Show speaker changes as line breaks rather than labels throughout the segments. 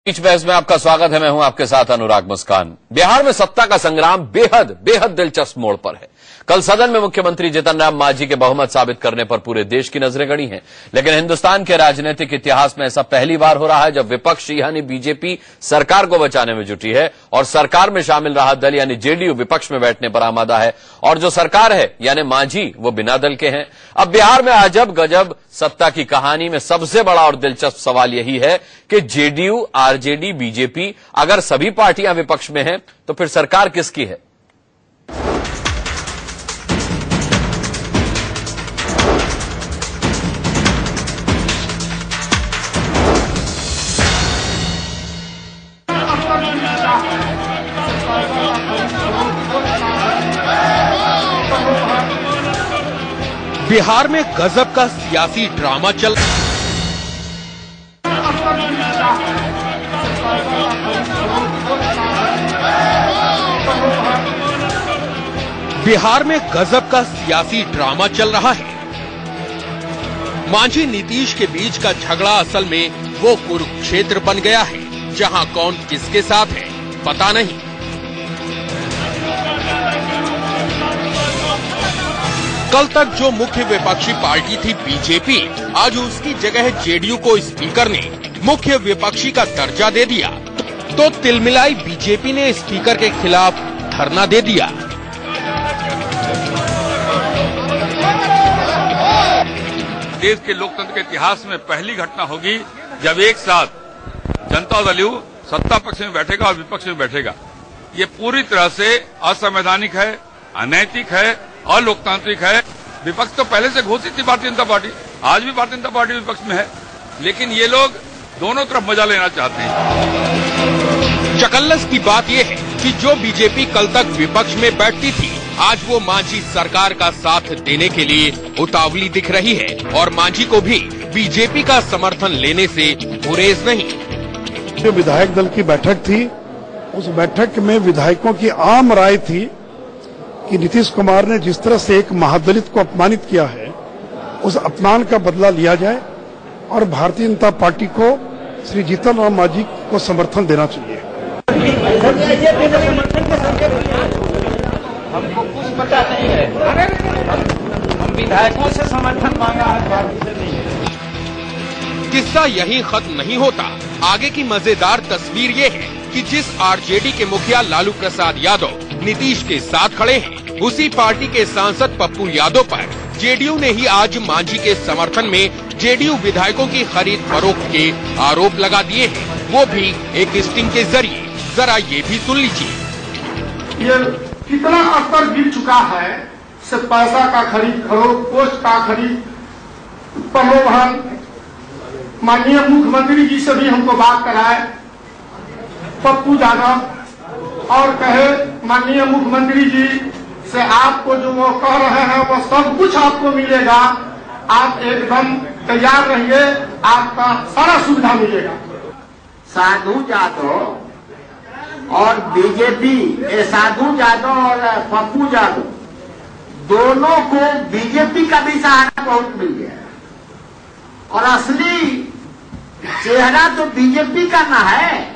बीच बहस में आपका स्वागत है। मैं हूं आपके साथ अनुराग मुस्कान। बिहार में सत्ता का संग्राम बेहद दिलचस्प मोड़ पर है। कल सदन में मुख्यमंत्री जीतन राम मांझी के बहुमत साबित करने पर पूरे देश की नजरें गड़ी हैं, लेकिन हिंदुस्तान के राजनीतिक इतिहास में ऐसा पहली बार हो रहा है जब विपक्ष यानी बीजेपी सरकार को बचाने में जुटी है और सरकार में शामिल रहा दल यानी जेडीयू विपक्ष में बैठने पर आमादा है और जो सरकार है यानी मांझी वो बिना दल के हैं। अब बिहार में अजब गजब सत्ता की कहानी में सबसे बड़ा और दिलचस्प सवाल यही है कि जेडीयू, आरजेडी, बीजेपी अगर सभी पार्टियां विपक्ष में हैं तो फिर सरकार किसकी है?
बिहार में गजब का सियासी ड्रामा चल बिहार में गजब का सियासी ड्रामा चल रहा है। मांझी नीतीश के बीच का झगड़ा असल में वो कुरुक्षेत्र बन गया है जहां कौन किसके साथ है पता नहीं। कल तक जो मुख्य विपक्षी पार्टी थी बीजेपी, आज उसकी जगह जेडीयू को स्पीकर ने मुख्य विपक्षी का दर्जा दे दिया तो तिलमिलाई बीजेपी ने स्पीकर के खिलाफ धरना दे दिया।
देश के लोकतंत्र के इतिहास में पहली घटना होगी जब एक साथ जनता दल यू सत्ता पक्ष में बैठेगा और विपक्ष में बैठेगा। ये पूरी तरह से असंवैधानिक है, अनैतिक है, अलोकतांत्रिक है। विपक्ष तो पहले से घोषित थी भारतीय जनता पार्टी, आज भी भारतीय जनता पार्टी विपक्ष में है, लेकिन ये लोग दोनों तरफ मजा लेना चाहते हैं।
चकल्लस की बात यह है कि जो बीजेपी कल तक विपक्ष में बैठती थी, आज वो मांझी सरकार का साथ देने के लिए उतावली दिख रही है और मांझी को भी बीजेपी का समर्थन लेने से गुरेज नहीं।
जो विधायक दल की बैठक थी, उस बैठक में विधायकों की आम राय थी कि नीतीश कुमार ने जिस तरह से एक महादलित को अपमानित किया है, उस अपमान का बदला लिया जाए और भारतीय जनता पार्टी को श्री जीतन राम मांझी को समर्थन देना चाहिए।
हमको कुछ पता नहीं है, हम विधायकों से समर्थन मांगा है।
किस्सा यही खत्म नहीं होता। आगे की मजेदार तस्वीर ये है कि जिस आरजेडी के मुखिया लालू प्रसाद यादव नीतीश के साथ खड़े हैं, उसी पार्टी के सांसद पप्पू यादव पर जेडीयू ने ही आज मांझी के समर्थन में जेडीयू विधायकों की खरीद फरोख्त के आरोप लगा दिए हैं, वो भी एक स्टिंग के जरिए। जरा ये भी सुन लीजिए।
ये कितना स्तर गिर चुका है, से पैसा का खरीद फरोख्त, पोस्ट का खरीद प्रलोभन। माननीय मुख्यमंत्री जी से भी हमको बात कराए पप्पू यादव और कहे माननीय मुख्यमंत्री जी से आपको जो वो कह रहे हैं वो सब कुछ आपको मिलेगा, आप एकदम तैयार रहिए, आपका सारा सुविधा मिलेगा।
साधु यादव और बीजेपी, साधु यादव और पप्पू यादव दोनों को बीजेपी का भी सहारा बहुत मिल गया और असली चेहरा तो बीजेपी का ना है।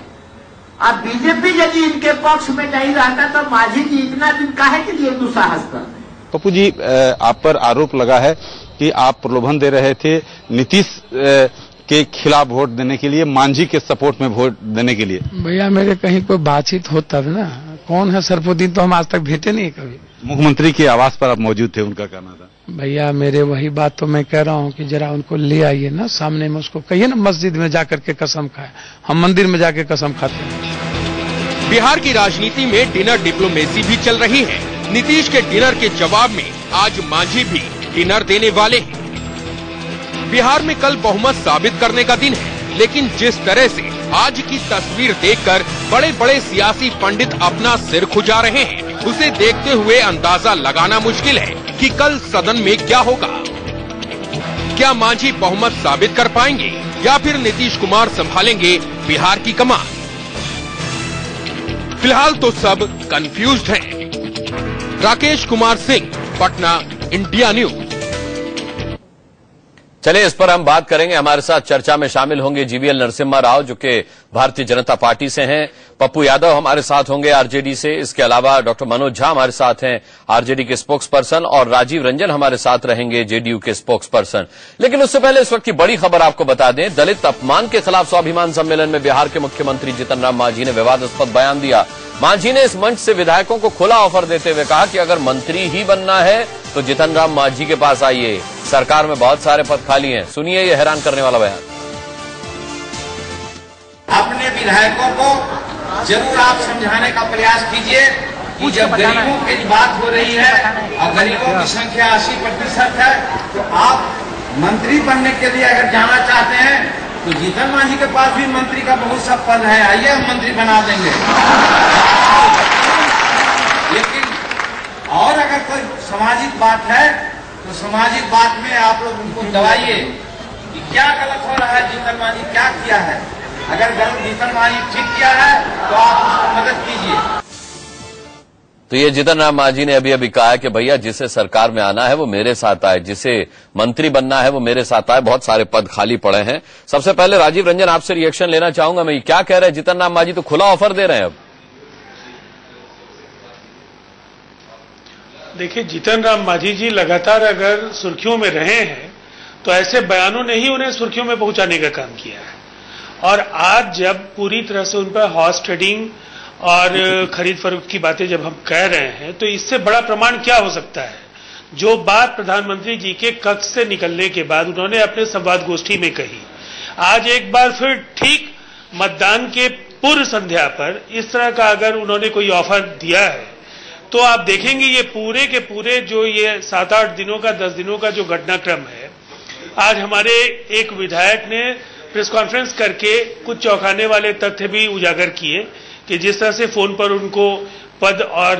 अब बीजेपी यदि इनके पक्ष में नहीं रहता तो मांझी जी इतना दिन काहे के लिए दुस्साहस करते?
पप्पू जी, आप पर आरोप लगा है कि आप प्रलोभन दे रहे थे नीतीश के खिलाफ वोट देने के लिए, मांझी के सपोर्ट में वोट देने के लिए।
भैया मेरे कहीं कोई बातचीत हो तब ना। कौन है सरफुद्दीन, तो हम आज तक भेटे नहीं कभी।
मुख्यमंत्री के आवास पर आप मौजूद थे, उनका कहना था।
भैया मेरे वही बात तो मैं कह रहा हूँ कि जरा उनको ले आइए ना सामने में, उसको कहिए ना मस्जिद में जाकर के कसम खाए, हम मंदिर में जाके कसम खाते हैं।
बिहार की राजनीति में डिनर डिप्लोमेसी भी चल रही है। नीतीश के डिनर के जवाब में आज मांझी भी डिनर देने वाले हैं। बिहार में कल बहुमत साबित करने का दिन है, लेकिन जिस तरह से आज की तस्वीर देखकर बड़े बड़े सियासी पंडित अपना सिर खुजा रहे हैं, उसे देखते हुए अंदाजा लगाना मुश्किल है कि कल सदन में क्या होगा। क्या मांझी बहुमत साबित कर पाएंगे या फिर नीतीश कुमार संभालेंगे बिहार की कमान? फिलहाल तो सब कंफ्यूज्ड हैं। Rakesh Kumar Singh, Patna, India news.
चलिए इस पर हम बात करेंगे। हमारे साथ चर्चा में शामिल होंगे जीवीएल नरसिम्हा राव जो कि भारतीय जनता पार्टी से हैं, पप्पू यादव हमारे साथ होंगे आरजेडी से, इसके अलावा डॉक्टर मनोज झा हमारे साथ हैं आरजेडी के स्पोक्स पर्सन, और राजीव रंजन हमारे साथ रहेंगे जेडीयू के स्पोक्स पर्सन। लेकिन उससे पहले इस वक्त की बड़ी खबर आपको बता दें, दलित अपमान के खिलाफ स्वाभिमान सम्मेलन में बिहार के मुख्यमंत्री जीतन राम मांझी ने विवादास्पद बयान दिया। मांझी ने इस मंच से विधायकों को खुला ऑफर देते हुए कहा कि अगर मंत्री ही बनना है तो जीतन राम मांझी के पास आइए, सरकार में बहुत सारे पद खाली हैं। सुनिए ये हैरान करने वाला बयान।
अपने विधायकों को जरूर आप समझाने का प्रयास कीजिए कि जब गरीबों की बात हो रही है और गरीबों की संख्या 80% है, तो आप मंत्री बनने के लिए अगर जाना चाहते हैं तो जीतन मांझी के पास भी मंत्री का बहुत सा पद है, आइए हम मंत्री बना देंगे। लेकिन और अगर कोई सामाजिक बात है तो सामाजिक बात में आप लोग उनको दबाइए कि क्या गलत हो रहा है, जीतन मांझी क्या किया है। अगर गलत जीतन मांझी ठीक किया है तो आप उसको मदद कीजिए।
तो ये जीतन राम मांझी ने अभी कहा है कि भैया जिसे सरकार में आना है वो मेरे साथ आए, जिसे मंत्री बनना है वो मेरे साथ आए, बहुत सारे पद खाली पड़े हैं। सबसे पहले राजीव रंजन आपसे रिएक्शन लेना चाहूंगा मैं, क्या कह रहे हैं जीतन राम मांझी? तो खुला ऑफर दे रहे हैं अब।
देखिए, जीतन राम मांझी जी लगातार अगर सुर्खियों में रहे हैं तो ऐसे बयानों ने ही उन्हें सुर्खियों में पहुंचाने का काम किया है। और आज जब पूरी तरह से उन पर हॉर्स ट्रेडिंग और खरीद फरोख्त की बातें जब हम कह रहे हैं तो इससे बड़ा प्रमाण क्या हो सकता है? जो बात प्रधानमंत्री जी के कक्ष से निकलने के बाद उन्होंने अपने संवाद गोष्ठी में कही, आज एक बार फिर ठीक मतदान के पूर्व संध्या पर इस तरह का अगर उन्होंने कोई ऑफर दिया है तो आप देखेंगे ये पूरे के पूरे जो ये 7-8 दिनों का 10 दिनों का जो घटनाक्रम है। आज हमारे एक विधायक ने प्रेस कॉन्फ्रेंस करके कुछ चौंकाने वाले तथ्य भी उजागर किए कि जिस तरह से फोन पर उनको पद और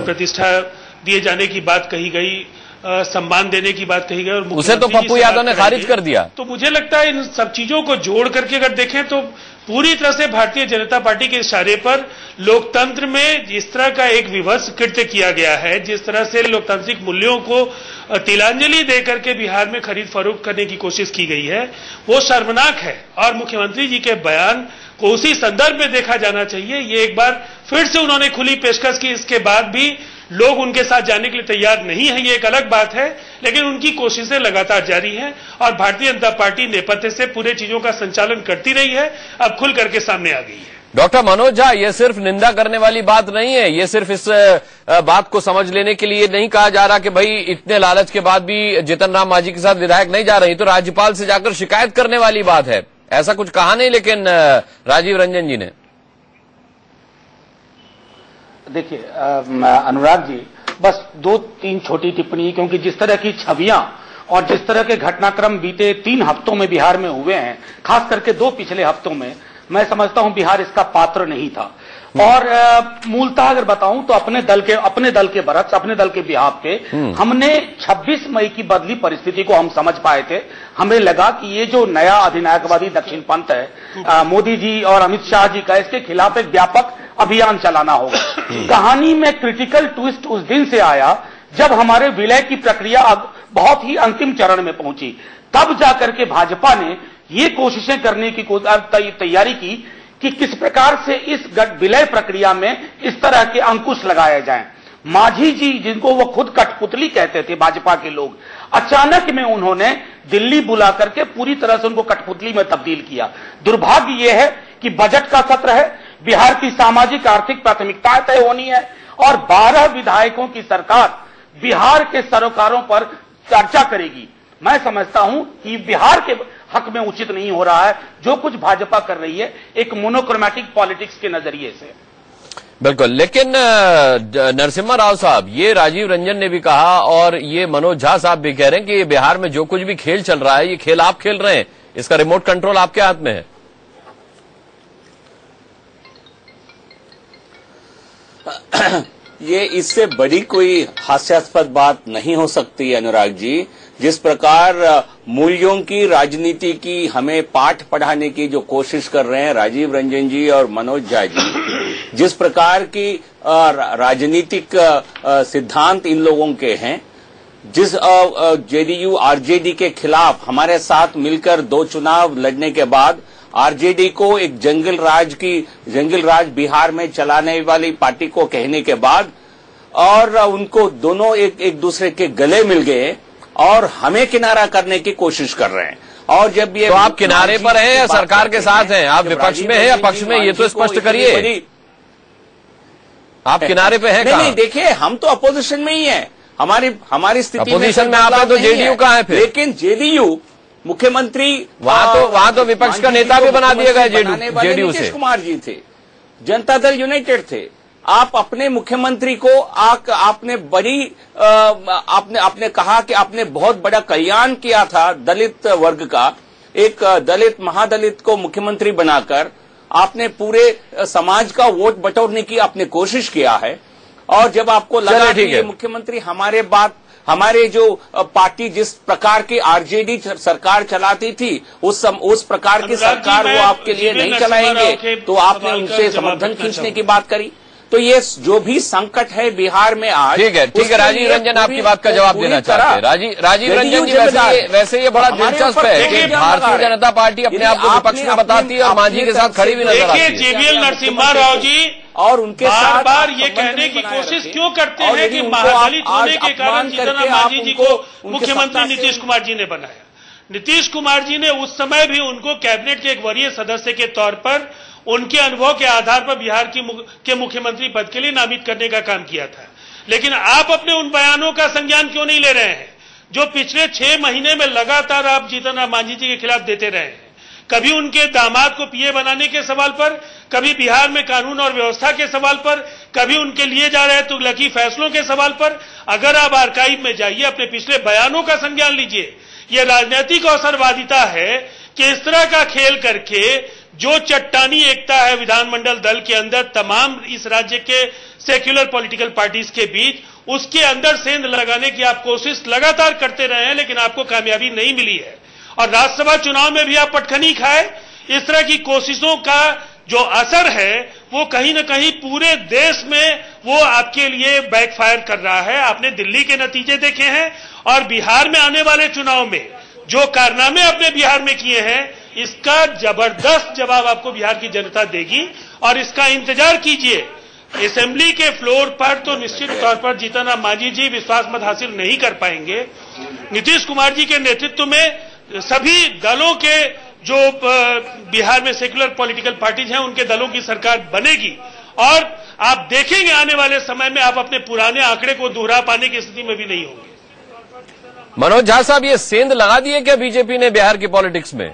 प्रतिष्ठा दिए जाने की बात कही गई, सम्मान देने की बात कही गई, और
उसे तो पप्पू यादव ने खारिज कर दिया।
तो मुझे लगता है इन सब चीजों को जोड़ करके अगर देखें तो पूरी तरह से भारतीय जनता पार्टी के इशारे पर लोकतंत्र में जिस तरह का एक विवश कृत्य किया गया है, जिस तरह से लोकतांत्रिक मूल्यों को तिलांजलि देकर के बिहार में खरीद फरोख्त करने की कोशिश की गई है, वो शर्मनाक है। और मुख्यमंत्री जी के बयान को उसी संदर्भ में देखा जाना चाहिए। ये एक बार फिर से उन्होंने खुली पेशकश की, इसके बाद भी लोग उनके साथ जाने के लिए तैयार नहीं है, ये एक अलग बात है, लेकिन उनकी कोशिशें लगातार जारी हैं और भारतीय जनता पार्टी नेपथ्य से पूरे चीजों का संचालन करती रही है, अब खुल करके सामने आ गई है।
डॉक्टर मनोज झा, ये सिर्फ निंदा करने वाली बात नहीं है, ये सिर्फ इस बात को समझ लेने के लिए नहीं कहा जा रहा कि भाई इतने लालच के बाद भी जीतन राम मांझी के साथ विधायक नहीं जा रही, तो राज्यपाल से जाकर शिकायत करने वाली बात है। ऐसा कुछ कहा नहीं लेकिन राजीव रंजन जी ने।
देखिए अनुराग जी, बस 2-3 छोटी टिप्पणी, क्योंकि जिस तरह की छवियां और जिस तरह के घटनाक्रम बीते 3 हफ्तों में बिहार में हुए हैं, खास करके 2 पिछले हफ्तों में, मैं समझता हूं बिहार इसका पात्र नहीं था। और मूलतः अगर बताऊं तो अपने दल के बिहार पे हमने 26 मई की बदली परिस्थिति को हम समझ पाए थे। हमें लगा कि ये जो नया अधिनायकवादी दक्षिण पंथ है मोदी जी और अमित शाह जी का, इसके खिलाफ एक व्यापक अभियान चलाना होगा। कहानी में क्रिटिकल ट्विस्ट उस दिन से आया जब हमारे विलय की प्रक्रिया अब बहुत ही अंतिम चरण में पहुंची। तब जाकर के भाजपा ने ये कोशिशें करने की तैयारी की कि किस प्रकार से इस विलय प्रक्रिया में इस तरह के अंकुश लगाए जाएं। मांझी जी, जिनको वो खुद कठपुतली कहते थे भाजपा के लोग, अचानक में उन्होंने दिल्ली बुला करके पूरी तरह से उनको कठपुतली में तब्दील किया। दुर्भाग्य यह है कि बजट का सत्र है, बिहार की सामाजिक आर्थिक प्राथमिकताएं तय होनी है और 12 विधायकों की सरकार बिहार के सरोकारों पर चर्चा करेगी। मैं समझता हूं कि बिहार के हक में उचित नहीं हो रहा है जो कुछ भाजपा कर रही है, एक मोनोक्रोमैटिक पॉलिटिक्स के नजरिए से।
बिल्कुल, लेकिन नरसिम्हा राव साहब, ये राजीव रंजन ने भी कहा और ये मनोज झा साहब भी कह रहे हैं कि ये बिहार में जो कुछ भी खेल चल रहा है, ये खेल आप खेल रहे हैं, इसका रिमोट कंट्रोल आपके हाथ में है।
ये इससे बड़ी कोई हास्यास्पद बात नहीं हो सकती अनुराग जी। जिस प्रकार मूल्यों की राजनीति की हमें पाठ पढ़ाने की जो कोशिश कर रहे हैं राजीव रंजन जी और मनोज झा जी, जिस प्रकार की राजनीतिक सिद्धांत इन लोगों के हैं, जिस जेडीयू आरजेडी के खिलाफ हमारे साथ मिलकर 2 चुनाव लड़ने के बाद आरजेडी को एक जंगल राज बिहार में चलाने वाली पार्टी को कहने के बाद और उनको दोनों एक दूसरे के गले मिल गए और हमें किनारा करने की कोशिश कर रहे हैं। और जब ये
तो आप किनारे पर हैं या सरकार के साथ हैं? आप विपक्ष में हैं या पक्ष में? ये तो स्पष्ट करिए, आप किनारे पे हैं?
नहीं, देखिए हम तो अपोजिशन में ही हैं। हमारी स्थिति
अपोजिशन में आप हैं तो जेडीयू कहाँ है फिर?
लेकिन जेडीयू मुख्यमंत्री
वहां तो विपक्ष का नेता भी बना दिया गया जेडीयू से।
नीतीश कुमार जी थे, जनता दल यूनाइटेड थे। आप अपने मुख्यमंत्री को आपने आपने कहा कि आपने बहुत बड़ा कल्याण किया था दलित वर्ग का। एक दलित महादलित को मुख्यमंत्री बनाकर आपने पूरे समाज का वोट बटोरने की आपने कोशिश किया है। और जब आपको लगा कि ये मुख्यमंत्री हमारे जो पार्टी जिस प्रकार की आरजेडी सरकार चलाती थी उस प्रकार की सरकार वो आपके लिए नहीं चलाएंगे, तो आपने उनसे समर्थन खींचने की बात करी। तो ये जो भी संकट है बिहार में आज,
ठीक है राजीव रंजन आपकी बात का जवाब देना चाहते हैं। राजीव रंजन जी, वैसे ये बड़ा दिलचस्प है कि भारतीय जनता पार्टी अपने आप को विपक्ष में बताती है और मांझी के साथ खड़ी भी नजर आती है।
जेवीएल नरसिम्हा राव जी
और उनके
बार बार ये कहने की कोशिश क्यों करते हैं कि महादलित होने के कारण जीतन मांझी जी को मुख्यमंत्री नीतीश कुमार जी ने बनाया। नीतीश कुमार जी ने उस समय भी उनको कैबिनेट के एक वरीय सदस्य के तौर पर उनके अनुभव के आधार पर बिहार के मुख्यमंत्री पद के लिए नामित करने का काम किया था। लेकिन आप अपने उन बयानों का संज्ञान क्यों नहीं ले रहे हैं जो पिछले 6 महीने में लगातार आप जीतन राम मांझी जी के खिलाफ देते रहे हैं? कभी उनके दामाद को पीए बनाने के सवाल पर, कभी बिहार में कानून और व्यवस्था के सवाल पर, कभी उनके लिए जा रहे तुगलकी फैसलों के सवाल पर। अगर आप आर्काइव में जाइए, अपने पिछले बयानों का संज्ञान लीजिए। यह राजनीतिक अवसरवादिता है कि इस तरह का खेल करके जो चट्टानी एकता है विधानमंडल दल के अंदर तमाम इस राज्य के सेक्युलर पॉलिटिकल पार्टीज के बीच, उसके अंदर सेंध लगाने की आप कोशिश लगातार करते रहे हैं, लेकिन आपको कामयाबी नहीं मिली है। और राज्यसभा चुनाव में भी आप पटखनी खाए। इस तरह की कोशिशों का जो असर है वो कहीं न कहीं पूरे देश में वो आपके लिए बैकफायर कर रहा है। आपने दिल्ली के नतीजे देखे हैं और बिहार में आने वाले चुनाव में जो कारनामे आपने बिहार में किए हैं, इसका जबरदस्त जवाब आपको बिहार की जनता देगी। और इसका इंतजार कीजिए। असेंबली के फ्लोर पर तो निश्चित तौर पर जीतन राम मांझी जी विश्वास मत हासिल नहीं कर पाएंगे। नीतीश कुमार जी के नेतृत्व में सभी दलों के जो बिहार में सेक्युलर पॉलिटिकल पार्टीज हैं उनके दलों की सरकार बनेगी। और आप देखेंगे आने वाले समय में आप अपने पुराने आंकड़े को दोहरा पाने की स्थिति में भी नहीं होंगे।
मनोज झा साहब, ये सेंध लगा दिए क्या बीजेपी ने बिहार की पॉलिटिक्स में?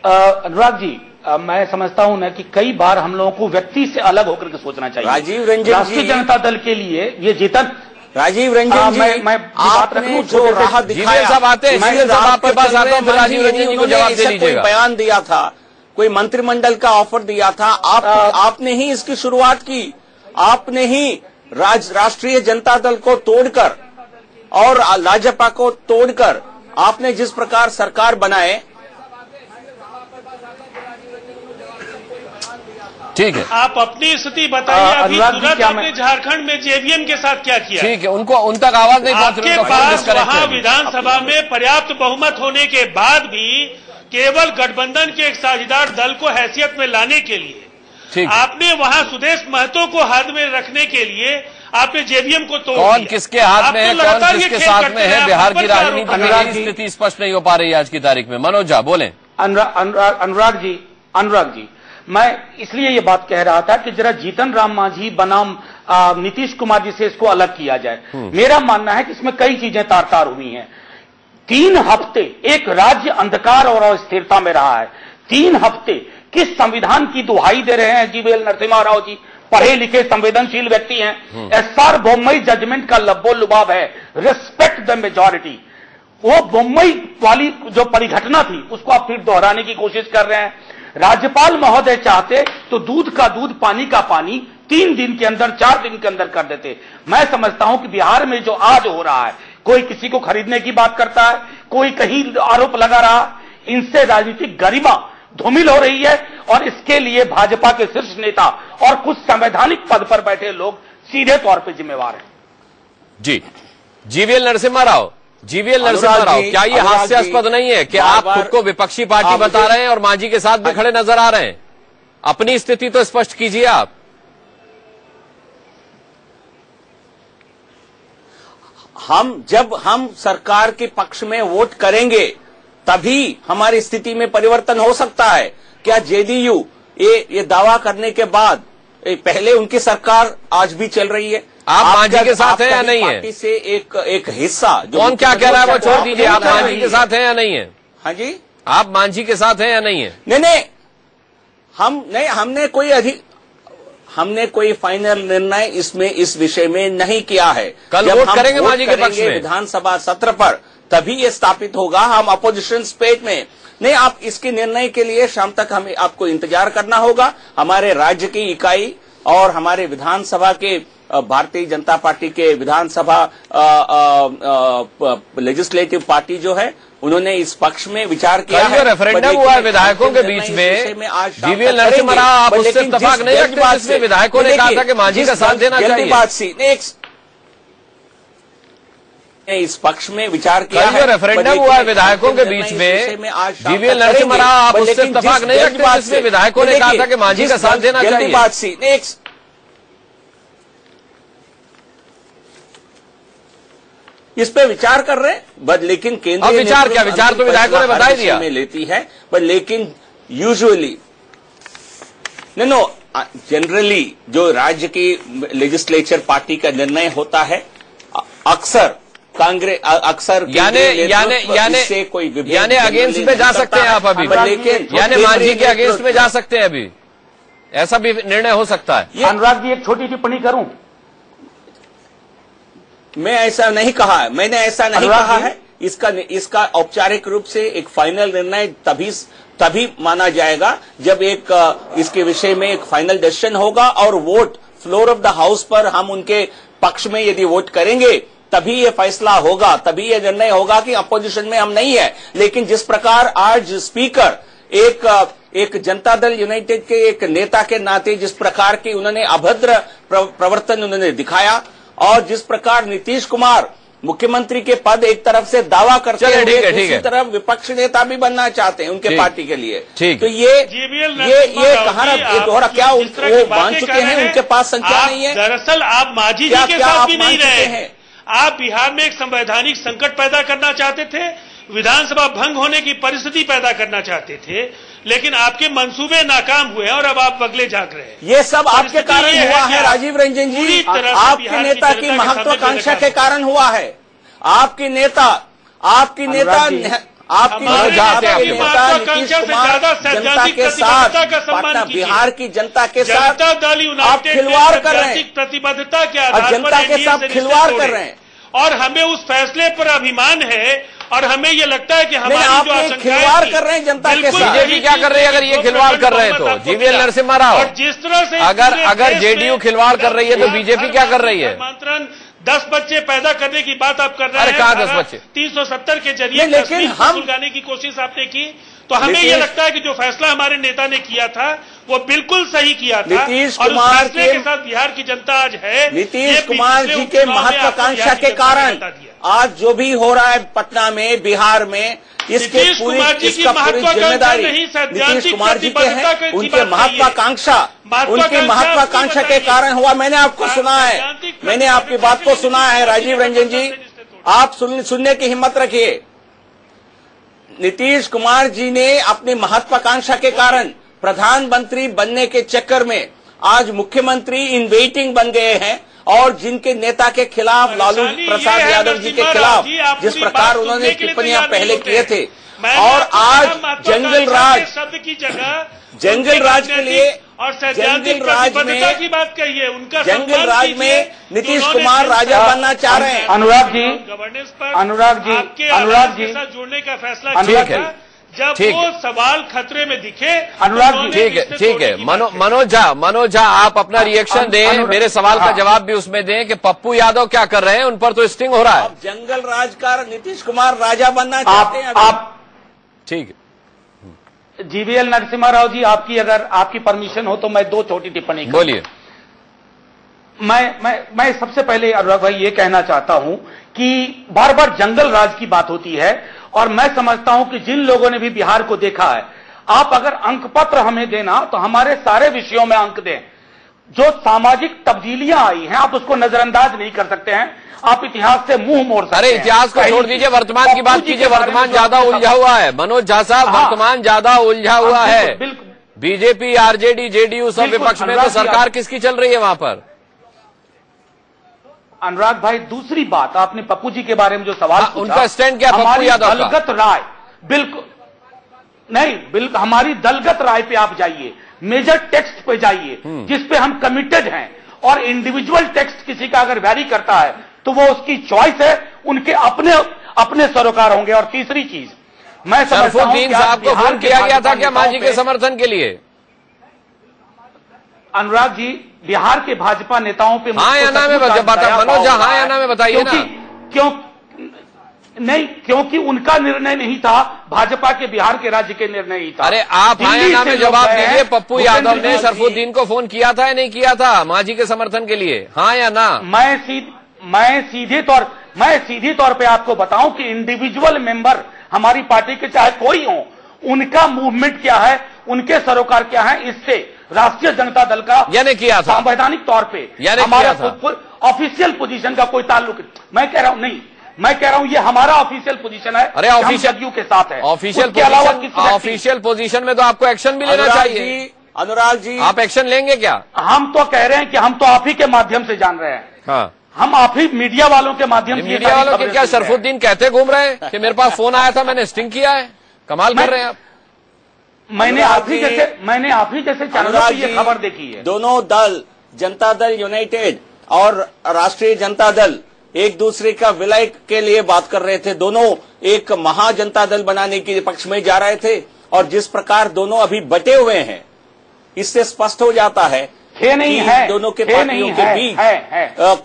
अनुराग जी, मैं समझता हूं ना कि कई बार हम लोगों को व्यक्ति से अलग होकर के सोचना चाहिए।
राजीव रंजन
राष्ट्रीय जनता दल के लिए ये जीतन
राजीव रंजन जी,
मैं
आपने जो राह दिखाया,
साहब आते हैं, मैं आपके पास आता हूं, राजीव रंजन जी को जवाब दे लीजिएगा।
कोई बयान दिया था, कोई मंत्रिमंडल का ऑफर दिया था, आपने ही इसकी शुरुआत की। आपने ही राष्ट्रीय जनता दल को तोड़कर और लाजपा को तोड़कर आपने जिस प्रकार सरकार बनाए।
ठीक है,
आप अपनी स्थिति बताइए। अभी तुरंत आपने झारखंड में जेवीएम के साथ क्या किया?
ठीक है, उन तक आवाज नहीं पहुंच रही।
आपके पास वहां विधानसभा में पर्याप्त बहुमत होने के बाद भी केवल गठबंधन के एक साझेदार दल को हैसियत में लाने के लिए आपने वहां सुदेश महतो को हाथ में रखने के लिए आपने जेवीएम को तोड़ दिया।
कौन किसके हाथ में है, कौन किसके साथ में है? बिहार की राजनीति में स्थिति स्पष्ट नहीं हो पा रही है आज की तारीख में। मनोज झा बोलें।
अनुराग जी, मैं इसलिए ये बात कह रहा था कि जरा जीतन राम मांझी बनाम नीतीश कुमार जी से इसको अलग किया जाए। मेरा मानना है कि इसमें कई चीजें तार हुई हैं। 3 हफ्ते एक राज्य अंधकार और अस्थिरता में रहा है। 3 हफ्ते किस संविधान की दुहाई दे रहे हैं जीवीएल नरसिम्हा राव जी? पढ़े लिखे संवेदनशील व्यक्ति हैं। एसआर बोम्मई जजमेंट का लब्बो लुबाब है, रिस्पेक्ट द मेजॉरिटी। वो बोम्मई वाली जो परिघटना थी उसको आप फिर दोहराने की कोशिश कर रहे हैं। राज्यपाल महोदय चाहते तो दूध का दूध, पानी का पानी 3 दिन के अंदर, 4 दिन के अंदर कर देते। मैं समझता हूं कि बिहार में जो आज हो रहा है, कोई किसी को खरीदने की बात करता है, कोई कहीं आरोप लगा रहा, इनसे राजनीतिक गरिमा धूमिल हो रही है। और इसके लिए भाजपा के शीर्ष नेता और कुछ संवैधानिक पद पर बैठे लोग सीधे तौर पर जिम्मेवार हैं।
जी, जीवीएल नरसिम्हा राव, क्या ये हास्यास्पद नहीं है कि आप खुद को विपक्षी पार्टी बता रहे हैं और मांझी के साथ भी खड़े नजर आ रहे हैं? अपनी स्थिति तो स्पष्ट कीजिए आप।
जब हम सरकार के पक्ष में वोट करेंगे तभी हमारी स्थिति में परिवर्तन हो सकता है। क्या जेडीयू ये दावा करने के बाद पहले उनकी सरकार आज भी चल रही है?
आप मांझी के साथ हैं या नहीं है?
पार्टी से एक हिस्सा
कौन क्या कह रहा है वो छोड़ दीजिए। आप मांझी के साथ हैं या नहीं है?
हाँ जी,
आप मांझी के साथ हैं या नहीं है?
नहीं, हमने कोई फाइनल निर्णय इस विषय में नहीं किया है।
कल वोट करेंगे मांझी के पक्ष में
विधानसभा सत्र पर, तभी ये स्थापित होगा। हम अपोजिशन स्पेस में नहीं, आप इसके निर्णय के लिए शाम तक हमें आपको इंतजार करना होगा। हमारे राज्य की इकाई और हमारे विधानसभा के भारतीय जनता पार्टी के विधानसभा लेजिस्लेटिव पार्टी जो है, उन्होंने इस पक्ष में विचार किया है।
रेफरेंडम हुआ है विधायकों के बीच में, जीवीएल नरसिम्हा राव आप उससे इत्तेफाक नहीं रखते जिसमें विधायकों ने कहा था कि मांझी का साथ देना चाहिए?
इस पक्ष में विचार किया है।
रेफरेंडम हुआ है विधायकों के बीच में, जीवीएल नरसिम्हा राव आप उससे इत्तेफाक नहीं रखते जिसमें विधायकों ने कहा था कि मांझी का साथ देना चाहिए?
इस पे विचार कर रहे हैं, लेकिन केंद्रीय
विचार क्या, विचार तो विधायकों ने बता ही दिया
में लेती है, लेकिन यूजुअली जनरली जो राज्य की लेजिस्लेचर पार्टी का निर्णय होता है, अक्सर
यानी
कोई
अगेंस्ट में जा सकते हैं आप अभी,
लेकिन
यानी मांझी के अगेंस्ट में जा सकते हैं अभी, ऐसा भी निर्णय हो सकता है।
अनुराग जी, एक छोटी टिप्पणी करूं?
मैं ऐसा नहीं कहा है, मैंने ऐसा नहीं कहा है। इसका औपचारिक रूप से एक फाइनल निर्णय तभी माना जाएगा जब इसके विषय में एक फाइनल डिसीजन होगा और vote floor of the house पर हम उनके पक्ष में यदि वोट करेंगे तभी ये फैसला होगा, तभी ये निर्णय होगा कि अपोजिशन में हम नहीं है। लेकिन जिस प्रकार आज स्पीकर एक जनता दल यूनाइटेड के एक नेता के नाते जिस प्रकार की उन्होंने अभद्र प्रवर्तन उन्होंने दिखाया और जिस प्रकार नीतीश कुमार मुख्यमंत्री के पद एक तरफ से दावा करते हैं, दूसरी तरफ विपक्ष नेता भी बनना चाहते हैं उनके पार्टी के लिए, तो ये कहां दोहरा क्या वो मान चुके हैं, उनके पास संख्या नहीं है।
दरअसल आप मांझी जी के साथ भी नहीं रहे हैं। आप बिहार में एक संवैधानिक संकट पैदा करना चाहते थे, विधानसभा भंग होने की परिस्थिति पैदा करना चाहते थे, लेकिन आपके मंसूबे नाकाम हुए और अब आप बगले झांक रहे हैं।
ये सब आपके कारण हुआ है राजीव रंजन जी, आपके नेता की महत्वाकांक्षा के कारण हुआ है। आपकी नेता नीतीश कुमार जनता के साथ, बिहार की जनता के साथ आप खिलवाड़ कर रहे हैं,
प्रतिबद्धता के
और जनता के साथ खिलवाड़ कर रहे हैं।
और हमें उस फैसले पर अभिमान है और हमें ये लगता है कि हमारी
जो आशंकाएं
खिलवाड़
कर रहे हैं जनता के साथ।
बीजेपी क्या कर रही है अगर ये खिलवाड़ कर रहे हैं तो? जीवीएल नरसिम्हा राव,
और जिस तरह से
अगर जेडीयू खिलवाड़ कर रही है तो बीजेपी क्या कर रही है?
10 बच्चे पैदा करने की बात आप कर रहे हैं।
अरे कहाँ 10 बच्चे?
370 के जरिए
लेकिन हम
सुलझाने की कोशिश आपने की, तो हमें ये लगता है कि जो फैसला हमारे नेता ने किया था वो बिल्कुल सही किया था।
नीतीश
और
कुमार
उस फैसले के साथ बिहार की जनता आज है।
नीतीश कुमार जी के महत्वाकांक्षा के कारण आज जो भी हो रहा है पटना में, बिहार में, इसका पूरी जिम्मेदारी नीतीश कुमार जी के हैं। उनके महत्वाकांक्षा के कारण हुआ। मैंने आपको सुना है, मैंने आपकी बात को सुना है राजीव रंजन जी, आप सुनने की हिम्मत रखिए। नीतीश कुमार जी ने अपनी महत्वाकांक्षा के कारण प्रधानमंत्री बनने के चक्कर में आज मुख्यमंत्री इन वेटिंग बन गए हैं और जिनके नेता के खिलाफ, लालू प्रसाद यादव जी के खिलाफ जिस प्रकार उन्होंने टिप्पणियां पहले किए थे, और आज जंगल राज के लिए
और जंगल राज में की बात कही है, उनका
जंगल राज में नीतीश कुमार राजा बनना चाह रहे हैं।
अनुराग जी
जोड़ने का फैसला किया था जब वो सवाल खतरे में दिखे।
अनुराग जी
ठीक है। मनोज झा आप अपना रिएक्शन दें, मेरे सवाल का जवाब भी उसमें दें कि पप्पू यादव क्या कर रहे हैं, उन पर तो स्टिंग हो रहा है।
जंगल राज का नीतीश कुमार राजा बनना चाहते हैं।
ठीक है।
जीवीएल नरसिम्हा राव जी, अगर आपकी परमिशन हो तो मैं 2 छोटी टिप्पणी
बोलिए।
मैं सबसे पहले अनुराग भाई ये कहना चाहता हूं कि बार बार जंगल राज की बात होती है और मैं समझता हूं कि जिन लोगों ने भी बिहार को देखा है, आप अगर अंक पत्र हमें देना तो हमारे सारे विषयों में अंक दें। जो सामाजिक तब्दीलियां आई हैं आप उसको नजरअंदाज नहीं कर सकते हैं, आप इतिहास से मुंह मोड़ सकते हैं।
अरे इतिहास को छोड़ दीजिए, वर्तमान की बात कीजिए। वर्तमान ज्यादा उलझा हुआ है मनोज झा साहब, वर्तमान ज्यादा उलझा हुआ है। बीजेपी, आरजेडी, जेडीयू सब विपक्ष में, तो सरकार किसकी चल रही है वहां पर?
अनुराग भाई दूसरी बात, आपने पप्पू जी के बारे में जो सवाल पूछा,
उनका स्टैंड क्या? पप्पू यादव का
दलगत राय बिल्कुल नहीं, बिल्कुल हमारी दलगत राय पे आप जाइए, मेजर टेक्स्ट पे जाइए जिसपे हम कमिटेड हैं, और इंडिविजुअल टेक्स्ट किसी का अगर वैरी करता है तो वो उसकी चॉइस है, उनके अपने सरोकार होंगे। और तीसरी चीज मैं समझता हूं
शरफुद्दीन साहब को फोन किया गया था क्या मांझी के समर्थन के लिए?
अनुराग जी, बिहार के भाजपा नेताओं पे
हाँ या ना में मनोज, हाँ या ना में बताइए ना।
क्योंकि उनका निर्णय नहीं था, भाजपा के बिहार के राज्य के निर्णय ही था।
अरे आप हाँ या ना में जवाब दीजिए। पप्पू यादव ने शरफुद्दीन को फोन किया था या नहीं किया था मांझी के समर्थन के लिए? हाँ या ना?
मैं सीधे तौर पे आपको बताऊं कि इंडिविजुअल मेंबर हमारी पार्टी के चाहे कोई हो, उनका मूवमेंट क्या है, उनके सरोकार क्या है, इससे राष्ट्रीय जनता दल का
यानी किया था
संवैधानिक तौर पे हमारा ऑफिशियल पोजीशन का कोई ताल्लुक मैं कह रहा हूं नहीं, मैं कह रहा हूं ये हमारा ऑफिशियल पोजीशन है।
अरे
ऑफिशियल के साथ है,
ऑफिशियल पोजीशन में तो आपको एक्शन भी लेना चाहिए।
अनुराग जी,
आप एक्शन लेंगे क्या?
हम तो कह रहे हैं कि हम तो आप ही के माध्यम से जान रहे हैं।
हाँ,
हम आप ही मीडिया वालों के माध्यम से।
मीडिया वालों के क्या शरफुद्दीन कहते घूम रहे हैं कि मेरे पास फोन आया था, मैंने स्टिंग किया है? कमाल कर रहे हैं आप।
मैंने आप ही जैसे चैनलों पर ये खबर देखी है।
दोनों दल, जनता दल यूनाइटेड और राष्ट्रीय जनता दल, एक दूसरे का विलय के लिए बात कर रहे थे। दोनों एक महाजनता दल बनाने के पक्ष में जा रहे थे, और जिस प्रकार दोनों अभी बटे हुए हैं, इससे स्पष्ट हो जाता है
नहीं है,
दोनों के पार्टियों के बीच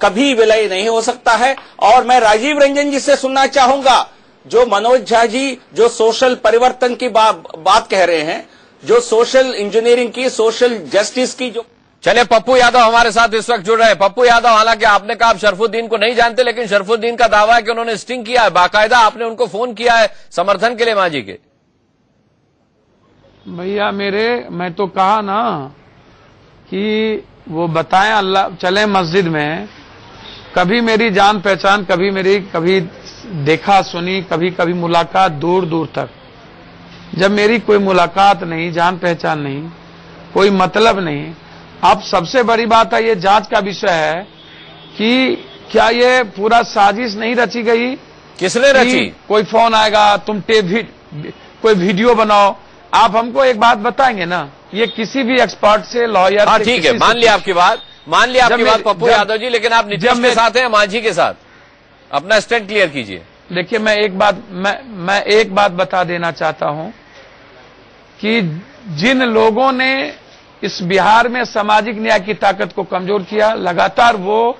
कभी विलय नहीं हो सकता है। और मैं राजीव रंजन जी से सुनना चाहूंगा, जो मनोज झा जी जो सोशल परिवर्तन की बात कह रहे हैं, जो सोशल इंजीनियरिंग की, सोशल जस्टिस की, जो
चले पप्पू यादव हमारे साथ इस वक्त जुड़ रहे हैं। पप्पू यादव, हालांकि आपने कहा आप शरफुद्दीन को नहीं जानते, लेकिन शरफुद्दीन का दावा है कि उन्होंने स्टिंग किया है, बाकायदा आपने उनको फोन किया है समर्थन के लिए मांझी के।
भैया मैं तो कहा ना कि वो बताएं, अल्लाह चले मस्जिद में। कभी मेरी जान पहचान, कभी देखा सुनी, कभी मुलाकात दूर दूर तक। जब मेरी कोई मुलाकात नहीं, जान पहचान नहीं, कोई मतलब नहीं, अब सबसे बड़ी बात है, ये जांच का विषय है कि क्या ये पूरा साजिश नहीं रची गई?
किसने रची?
कोई फोन आएगा, तुम कोई वीडियो बनाओ। आप हमको एक बात बताएंगे ना, ये किसी भी एक्सपर्ट से, लॉयर
से, ठीक है, मान लिया आपकी बात पप्पू यादव जी, लेकिन आप नीतीश के साथ हैं मांझी के साथ? अपना स्टैंड क्लियर कीजिए।
देखिए, मैं एक बात बता देना चाहता हूं कि जिन लोगों ने इस बिहार में सामाजिक न्याय की ताकत को कमजोर किया, लगातार वो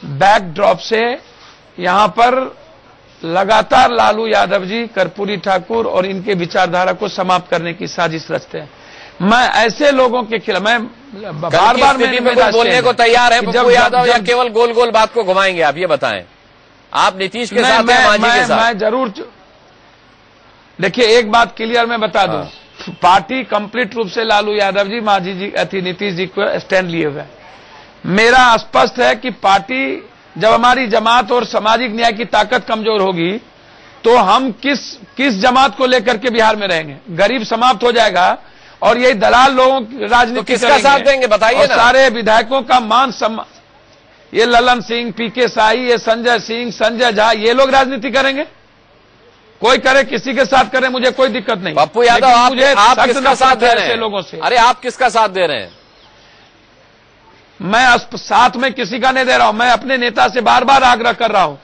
बैकड्रॉप से यहां पर लगातार लालू यादव जी, कर्पूरी ठाकुर और इनके विचारधारा को समाप्त करने की साजिश रचते हैं। मैं ऐसे लोगों के खिलाफ, मैं बार
बोलने को तैयार है पप्पू यादव, या केवल गोल गोल बात को घुमाएंगे? आप ये बताएं। आप नीतीश के साथ हैं, मांझी के साथ?
मैं जरूर, देखिए एक बात क्लियर मैं बता दूं, पार्टी कंप्लीट रूप से लालू यादव जी, मांझी जी, नीतीश जी को स्टैंड लिए हुए। मेरा स्पष्ट है कि पार्टी, जब हमारी जमात और सामाजिक न्याय की ताकत कमजोर होगी तो हम किस जमात को लेकर के बिहार में रहेंगे? गरीब समाप्त हो जाएगा और यही दलाल लोगों की राजनीति
तो किसका साथ देंगे बताइए ना?
सारे विधायकों का मान सम्मान, ये ललन सिंह, पीके साही, ये संजय सिंह, संजय झा, ये लोग राजनीति करेंगे? कोई करे, किसी के साथ करे, मुझे कोई दिक्कत नहीं।
पप्पू यादव, आप किसका साथ दे रहे हैं लोगों से? अरे आप किसका साथ दे रहे हैं?
मैं साथ में किसी का नहीं दे रहा हूं। मैं अपने नेता से बार बार आग्रह कर रहा हूं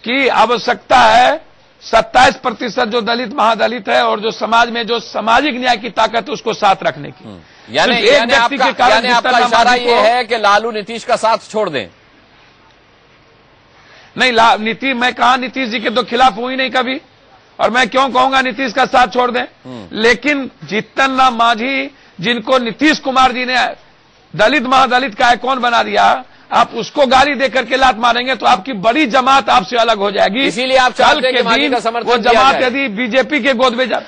कि आवश्यकता है 27% जो दलित महादलित है और जो समाज में जो सामाजिक न्याय की ताकत है उसको साथ रखने की।
यानी आपका इशारा ये है कि लालू नीतीश का साथ छोड़ दें?
नहीं, मैं कहा नीतीश जी के तो खिलाफ हुई नहीं कभी, और मैं क्यों कहूंगा नीतीश का साथ छोड़ दें? लेकिन जीतन राम मांझी, जिनको नीतीश कुमार जी ने दलित महादलित का आइकॉन बना दिया, आप उसको गाली दे करके लात मारेंगे तो आपकी बड़ी जमात आपसे अलग हो जाएगी।
इसीलिए आप चाहते हैं कि मांझी का समर्थन
वो
किया
जमात
जाए।
यदि बीजेपी के गोद में जा,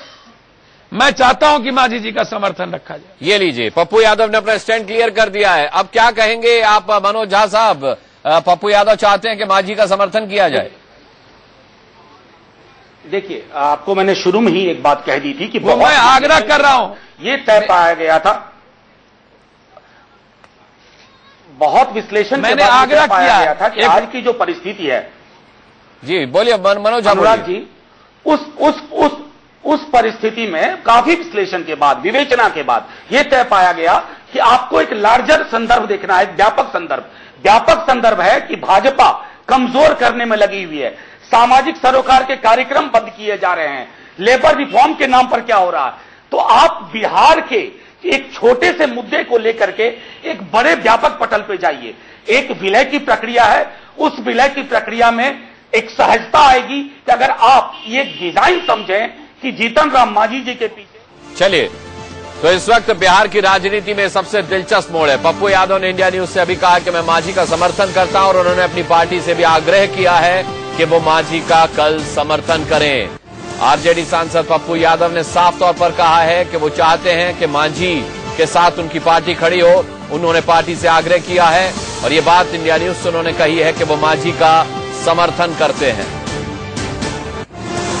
मैं चाहता हूं कि मांझी जी का समर्थन रखा जाए।
ये लीजिए, पप्पू यादव ने अपना स्टैंड क्लियर कर दिया है। अब क्या कहेंगे आप मनोज झा साहब? पप्पू यादव चाहते हैं कि मांझी का समर्थन किया जाए।
देखिए, आपको मैंने शुरू में ही एक बात कह दी थी कि
वो मैं आग्रह कर रहा हूं,
ये तय पाया गया था, बहुत विश्लेषण
मैंने आग्रह किया
था कि आज की जो परिस्थिति है।
जी बोलिए मनोज झा।
अनुराग जी, उस परिस्थिति में काफी विश्लेषण के बाद, विवेचना के बाद यह तय पाया गया कि आपको एक लार्जर संदर्भ देखना है, व्यापक संदर्भ है कि भाजपा कमजोर करने में लगी हुई है। सामाजिक सरोकार के कार्यक्रम बंद किए जा रहे हैं, लेबर रिफॉर्म के नाम पर क्या हो रहा है। तो आप बिहार के एक छोटे से मुद्दे को लेकर के एक बड़े व्यापक पटल पे जाइए। एक विलय की प्रक्रिया है, उस विलय की प्रक्रिया में एक सहजता आएगी कि अगर आप ये डिजाइन समझें कि जीतन राम मांझी जी के पीछे।
चलिए, तो इस वक्त बिहार की राजनीति में सबसे दिलचस्प मोड़ है। पप्पू यादव ने इंडिया न्यूज से अभी कहा कि मैं मांझी का समर्थन करता हूं और उन्होंने अपनी पार्टी से भी आग्रह किया है कि वो मांझी का कल समर्थन करें। आरजेडी सांसद पप्पू यादव ने साफ तौर पर कहा है कि वो चाहते हैं कि मांझी के साथ उनकी पार्टी खड़ी हो। उन्होंने पार्टी से आग्रह किया है और ये बात इंडिया न्यूज से उन्होंने कही है कि वो मांझी का समर्थन करते हैं।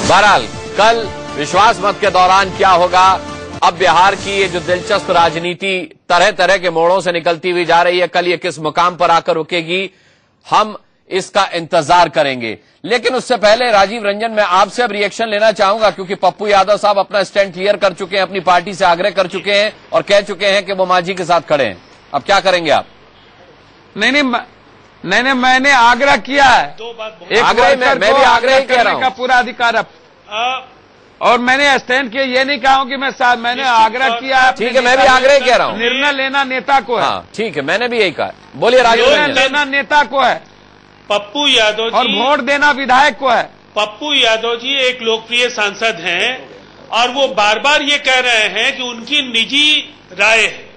बहरहाल कल विश्वास मत के दौरान क्या होगा, अब बिहार की ये जो दिलचस्प राजनीति तरह तरह के मोड़ों से निकलती हुई जा रही है, कल ये किस मुकाम पर आकर रुकेगी, हम इसका इंतजार करेंगे। लेकिन उससे पहले राजीव रंजन, मैं आपसे अब रिएक्शन लेना चाहूंगा, क्योंकि पप्पू यादव साहब अपना स्टैंड क्लियर कर चुके हैं, अपनी पार्टी से आग्रह कर चुके हैं और कह चुके हैं कि वो मांझी के साथ खड़े हैं। अब क्या करेंगे आप?
नहीं, मैंने आग्रह किया है।
आग्रह मैं भी आग्रह ही कह रहा हूं।
का पूरा अधिकार और मैंने स्टैंड किया, ये नहीं कहा हूं कि मैंने आग्रह किया है।
ठीक है, मैं भी आग्रह कह रहा हूं।
निर्णय लेना नेता को है।
हाँ ठीक है, मैंने भी यही कहा। बोलिए राजीव रंजन।
निर्णय लेना नेता को है,
पप्पू यादव जी,
और वोट देना विधायक को है।
पप्पू यादव जी एक लोकप्रिय सांसद हैं और वो बार बार ये कह रहे हैं कि उनकी निजी राय है,